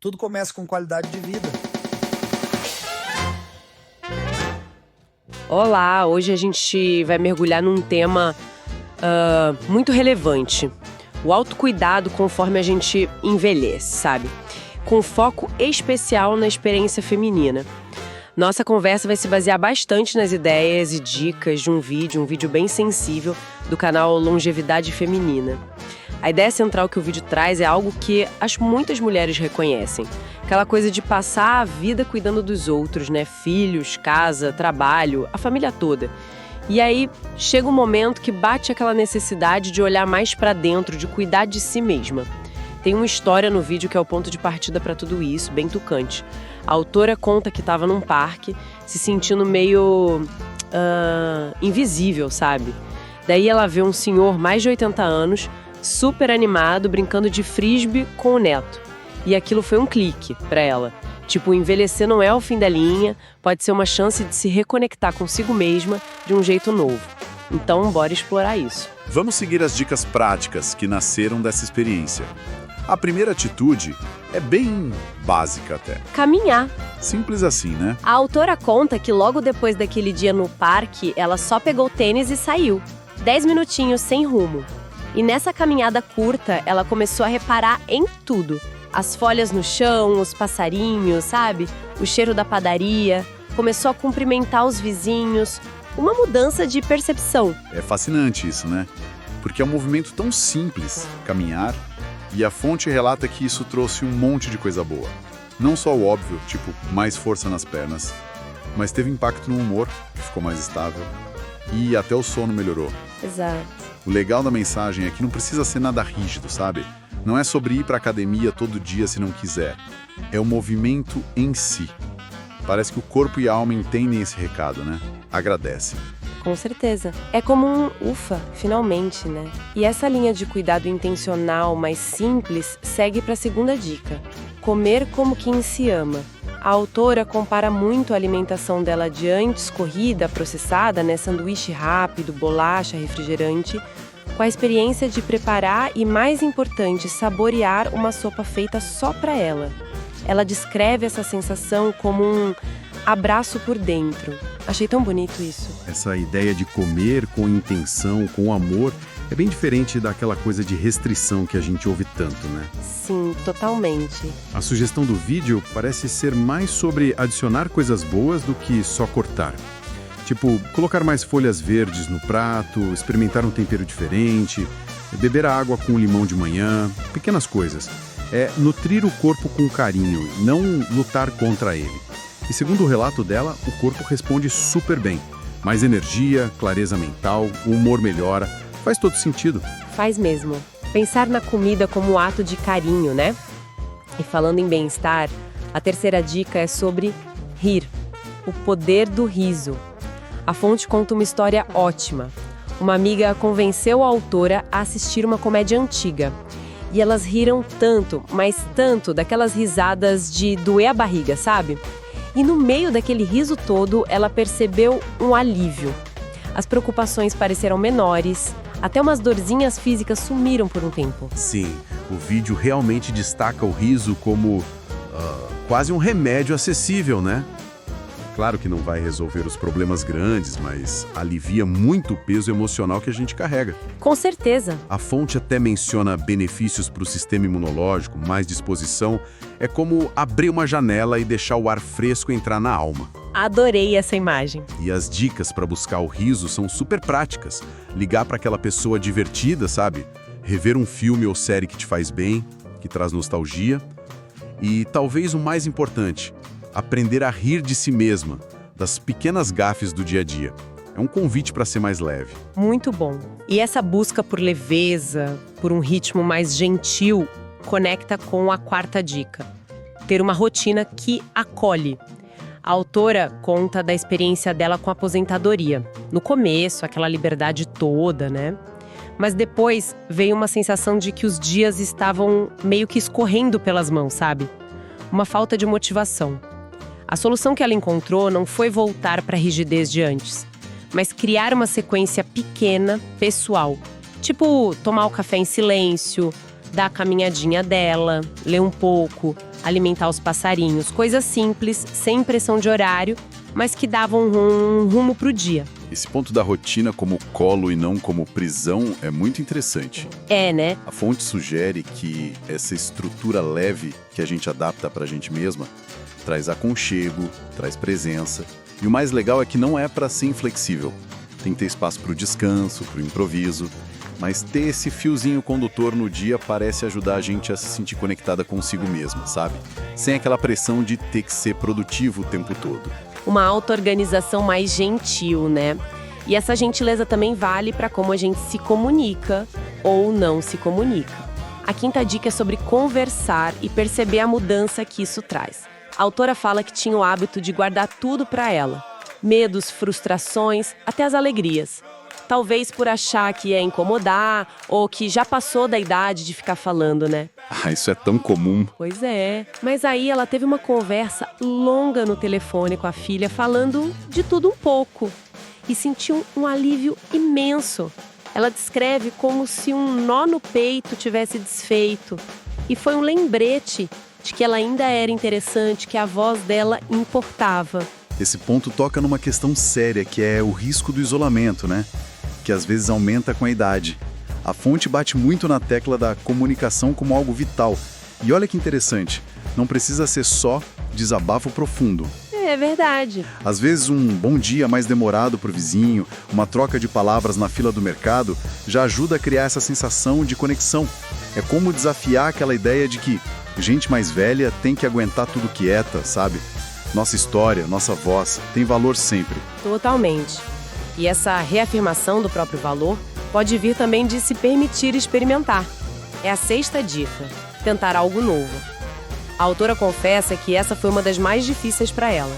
Tudo começa com qualidade de vida. Olá, hoje a gente vai mergulhar num tema muito relevante. O autocuidado conforme a gente envelhece, sabe? Com foco especial na experiência feminina. Nossa conversa vai se basear bastante nas ideias e dicas de um vídeo bem sensível do canal Longevidade Feminina. A ideia central que o vídeo traz é algo que muitas mulheres reconhecem. Aquela coisa de passar a vida cuidando dos outros, né? Filhos, casa, trabalho, a família toda. E aí chega um momento que bate aquela necessidade de olhar mais pra dentro, de cuidar de si mesma. Tem uma história no vídeo que é o ponto de partida pra tudo isso, bem tocante. A autora conta que estava num parque, se sentindo meio invisível, sabe? Daí ela vê um senhor mais de 80 anos, super animado, brincando de frisbee com o neto. E aquilo foi um clique pra ela. Tipo, envelhecer não é o fim da linha, pode ser uma chance de se reconectar consigo mesma de um jeito novo. Então, bora explorar isso. Vamos seguir as dicas práticas que nasceram dessa experiência. A primeira atitude é bem básica até. Caminhar. Simples assim, né? A autora conta que logo depois daquele dia no parque, ela só pegou tênis e saiu. 10 minutinhos sem rumo. E nessa caminhada curta, ela começou a reparar em tudo. As folhas no chão, os passarinhos, sabe? O cheiro da padaria. Começou a cumprimentar os vizinhos. Uma mudança de percepção. É fascinante isso, né? Porque é um movimento tão simples, caminhar, e a fonte relata que isso trouxe um monte de coisa boa. Não só o óbvio, tipo, mais força nas pernas, mas teve impacto no humor, que ficou mais estável, e até o sono melhorou. Exato. O legal da mensagem é que não precisa ser nada rígido, sabe? Não é sobre ir pra academia todo dia se não quiser. É o movimento em si. Parece que o corpo e a alma entendem esse recado, né? Agradecem. Com certeza. É como um ufa, finalmente, né? E essa linha de cuidado intencional mais simples segue para a segunda dica. Comer como quem se ama. A autora compara muito a alimentação dela de antes, corrida, processada, né? Sanduíche rápido, bolacha, refrigerante, com a experiência de preparar e, mais importante, saborear uma sopa feita só para ela. Ela descreve essa sensação como um abraço por dentro. Achei tão bonito isso. Essa ideia de comer com intenção, com amor, é bem diferente daquela coisa de restrição que a gente ouve tanto, né? Sim, totalmente. A sugestão do vídeo parece ser mais sobre adicionar coisas boas do que só cortar. Tipo, colocar mais folhas verdes no prato, experimentar um tempero diferente, beber a água com limão de manhã, pequenas coisas. É nutrir o corpo com carinho, não lutar contra ele. E segundo o relato dela, o corpo responde super bem. Mais energia, clareza mental, o humor melhora. Faz todo sentido. Faz mesmo. Pensar na comida como um ato de carinho, né? E falando em bem-estar, a terceira dica é sobre rir. O poder do riso. A fonte conta uma história ótima. Uma amiga convenceu a autora a assistir uma comédia antiga. E elas riram tanto, mas tanto, daquelas risadas de doer a barriga, sabe? E no meio daquele riso todo, ela percebeu um alívio. As preocupações pareceram menores, até umas dorzinhas físicas sumiram por um tempo. Sim, o vídeo realmente destaca o riso como quase um remédio acessível, né? Claro que não vai resolver os problemas grandes, mas alivia muito o peso emocional que a gente carrega. Com certeza. A fonte até menciona benefícios para o sistema imunológico, mais disposição. É como abrir uma janela e deixar o ar fresco entrar na alma. Adorei essa imagem. E as dicas para buscar o riso são super práticas. Ligar para aquela pessoa divertida, sabe? Rever um filme ou série que te faz bem, que traz nostalgia. E talvez o mais importante, aprender a rir de si mesma, das pequenas gafes do dia a dia. É um convite para ser mais leve. Muito bom. E essa busca por leveza, por um ritmo mais gentil, conecta com a quarta dica. Ter uma rotina que acolhe. A autora conta da experiência dela com a aposentadoria. No começo, aquela liberdade toda, né? Mas depois veio uma sensação de que os dias estavam meio que escorrendo pelas mãos, sabe? Uma falta de motivação. A solução que ela encontrou não foi voltar para a rigidez de antes, mas criar uma sequência pequena, pessoal. Tipo, tomar o café em silêncio, dar a caminhadinha dela, ler um pouco, alimentar os passarinhos, coisas simples, sem pressão de horário, mas que davam um rumo pro dia. Esse ponto da rotina como colo e não como prisão é muito interessante. É, né? A fonte sugere que essa estrutura leve que a gente adapta pra gente mesma traz aconchego, traz presença. E o mais legal é que não é para ser inflexível. Tem que ter espaço para o descanso, para o improviso. Mas ter esse fiozinho condutor no dia parece ajudar a gente a se sentir conectada consigo mesma, sabe? Sem aquela pressão de ter que ser produtivo o tempo todo. Uma auto-organização mais gentil, né? E essa gentileza também vale para como a gente se comunica ou não se comunica. A quinta dica é sobre conversar e perceber a mudança que isso traz. A autora fala que tinha o hábito de guardar tudo para ela. Medos, frustrações, até as alegrias. Talvez por achar que ia incomodar ou que já passou da idade de ficar falando, né? Isso é tão comum. Pois é. Mas aí ela teve uma conversa longa no telefone com a filha, falando de tudo um pouco. E sentiu um alívio imenso. Ela descreve como se um nó no peito tivesse desfeito. E foi um lembrete de que ela ainda era interessante, que a voz dela importava. Esse ponto toca numa questão séria, que é o risco do isolamento, né? Que às vezes aumenta com a idade. A fonte bate muito na tecla da comunicação como algo vital. E olha que interessante, não precisa ser só desabafo profundo. É verdade. Às vezes um bom dia mais demorado pro vizinho, uma troca de palavras na fila do mercado, já ajuda a criar essa sensação de conexão. É como desafiar aquela ideia de que gente mais velha tem que aguentar tudo quieta, sabe? Nossa história, nossa voz, tem valor sempre. Totalmente. E essa reafirmação do próprio valor pode vir também de se permitir experimentar. É a sexta dica, tentar algo novo. A autora confessa que essa foi uma das mais difíceis para ela,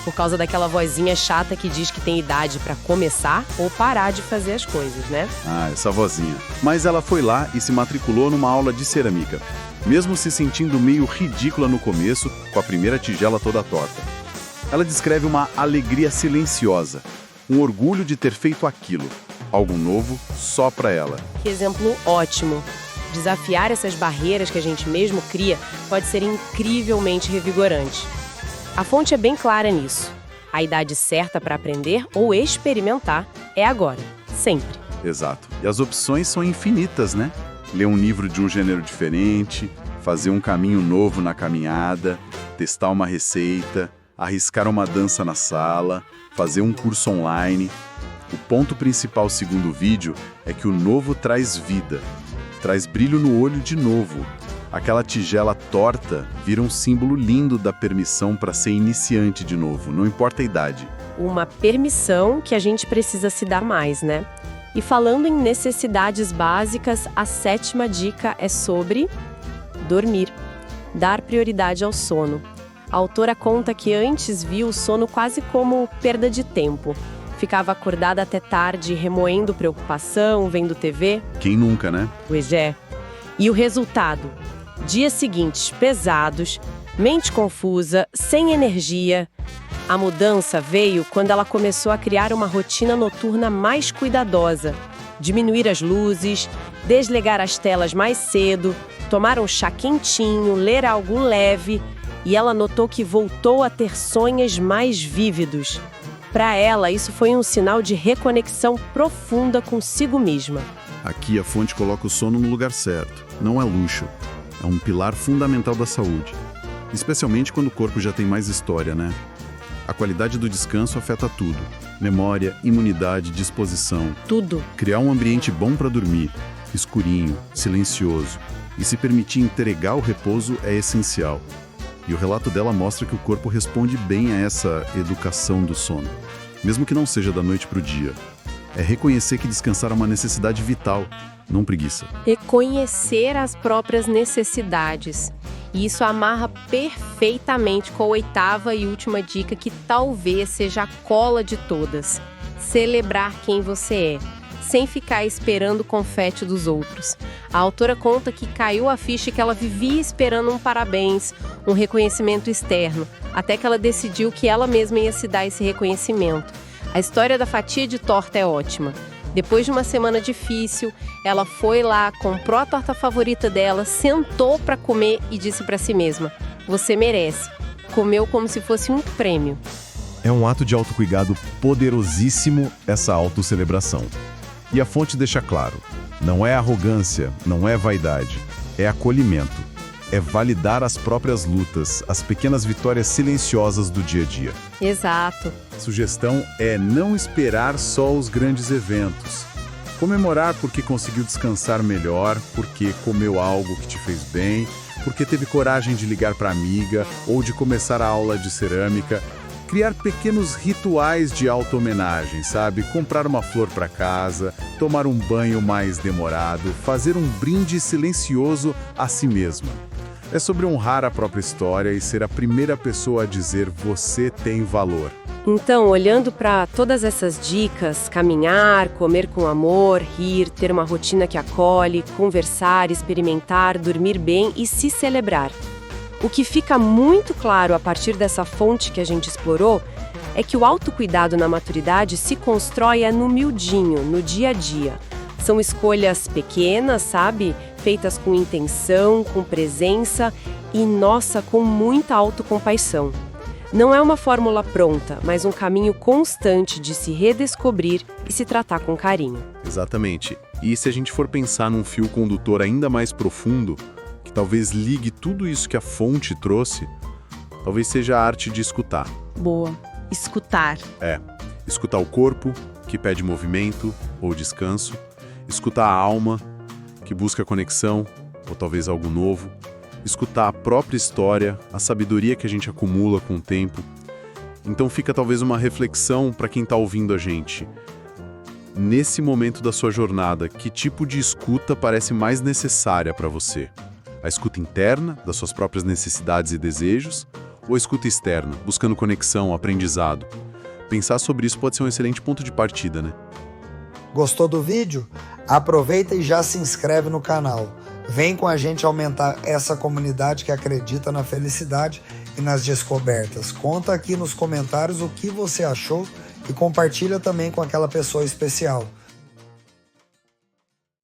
por causa daquela vozinha chata que diz que tem idade para começar ou parar de fazer as coisas, né? Essa vozinha. Mas ela foi lá e se matriculou numa aula de cerâmica, mesmo se sentindo meio ridícula no começo, com a primeira tigela toda torta. Ela descreve uma alegria silenciosa, um orgulho de ter feito aquilo, algo novo só para ela. Que exemplo ótimo! Desafiar essas barreiras que a gente mesmo cria pode ser incrivelmente revigorante. A fonte é bem clara nisso. A idade certa para aprender ou experimentar é agora, sempre. Exato. E as opções são infinitas, né? Ler um livro de um gênero diferente, fazer um caminho novo na caminhada, testar uma receita, arriscar uma dança na sala, fazer um curso online. O ponto principal, segundo o vídeo, é que o novo traz vida, traz brilho no olho de novo. Aquela tigela torta vira um símbolo lindo da permissão para ser iniciante de novo, não importa a idade. Uma permissão que a gente precisa se dar mais, né? E falando em necessidades básicas, a sétima dica é sobre dormir, dar prioridade ao sono. A autora conta que antes viu o sono quase como perda de tempo. Ficava acordada até tarde, remoendo preocupação, vendo TV. Quem nunca, né? Pois é. E o resultado? Dias seguintes pesados, mente confusa, sem energia. A mudança veio quando ela começou a criar uma rotina noturna mais cuidadosa. Diminuir as luzes, desligar as telas mais cedo, tomar um chá quentinho, ler algo leve. E ela notou que voltou a ter sonhos mais vívidos. Para ela, isso foi um sinal de reconexão profunda consigo mesma. Aqui a fonte coloca o sono no lugar certo. Não é luxo. É um pilar fundamental da saúde. Especialmente quando o corpo já tem mais história, né? A qualidade do descanso afeta tudo. Memória, imunidade, disposição. Tudo. Criar um ambiente bom para dormir, escurinho, silencioso. E se permitir entregar o repouso é essencial. E o relato dela mostra que o corpo responde bem a essa educação do sono, mesmo que não seja da noite para o dia. É reconhecer que descansar é uma necessidade vital, não preguiça. Reconhecer as próprias necessidades. E isso amarra perfeitamente com a oitava e última dica, que talvez seja a cola de todas. Celebrar quem você é, sem ficar esperando o confete dos outros. A autora conta que caiu a ficha que ela vivia esperando um parabéns, um reconhecimento externo, até que ela decidiu que ela mesma ia se dar esse reconhecimento. A história da fatia de torta é ótima. Depois de uma semana difícil, ela foi lá, comprou a torta favorita dela, sentou para comer e disse para si mesma: "Você merece." Comeu como se fosse um prêmio. É um ato de autocuidado poderosíssimo essa autocelebração. E a fonte deixa claro, não é arrogância, não é vaidade, é acolhimento. É validar as próprias lutas, as pequenas vitórias silenciosas do dia a dia. Exato. Sugestão é não esperar só os grandes eventos. Comemorar porque conseguiu descansar melhor, porque comeu algo que te fez bem, porque teve coragem de ligar para a amiga ou de começar a aula de cerâmica. Criar pequenos rituais de auto-homenagem, sabe? Comprar uma flor para casa, tomar um banho mais demorado, fazer um brinde silencioso a si mesma. É sobre honrar a própria história e ser a primeira pessoa a dizer você tem valor. Então, olhando para todas essas dicas, caminhar, comer com amor, rir, ter uma rotina que acolhe, conversar, experimentar, dormir bem e se celebrar. O que fica muito claro a partir dessa fonte que a gente explorou é que o autocuidado na maturidade se constrói no miudinho, no dia a dia. São escolhas pequenas, sabe? Feitas com intenção, com presença e, nossa, com muita autocompaixão. Não é uma fórmula pronta, mas um caminho constante de se redescobrir e se tratar com carinho. Exatamente. E se a gente for pensar num fio condutor ainda mais profundo, que talvez ligue tudo isso que a fonte trouxe, talvez seja a arte de escutar. Boa. Escutar. Escutar o corpo, que pede movimento ou descanso. Escutar a alma, que busca conexão ou talvez algo novo. Escutar a própria história, a sabedoria que a gente acumula com o tempo. Então fica talvez uma reflexão para quem está ouvindo a gente. Nesse momento da sua jornada, que tipo de escuta parece mais necessária para você? A escuta interna, das suas próprias necessidades e desejos, ou a escuta externa, buscando conexão, aprendizado? Pensar sobre isso pode ser um excelente ponto de partida, né? Gostou do vídeo? Aproveita e já se inscreve no canal. Vem com a gente aumentar essa comunidade que acredita na felicidade e nas descobertas. Conta aqui nos comentários o que você achou e compartilha também com aquela pessoa especial.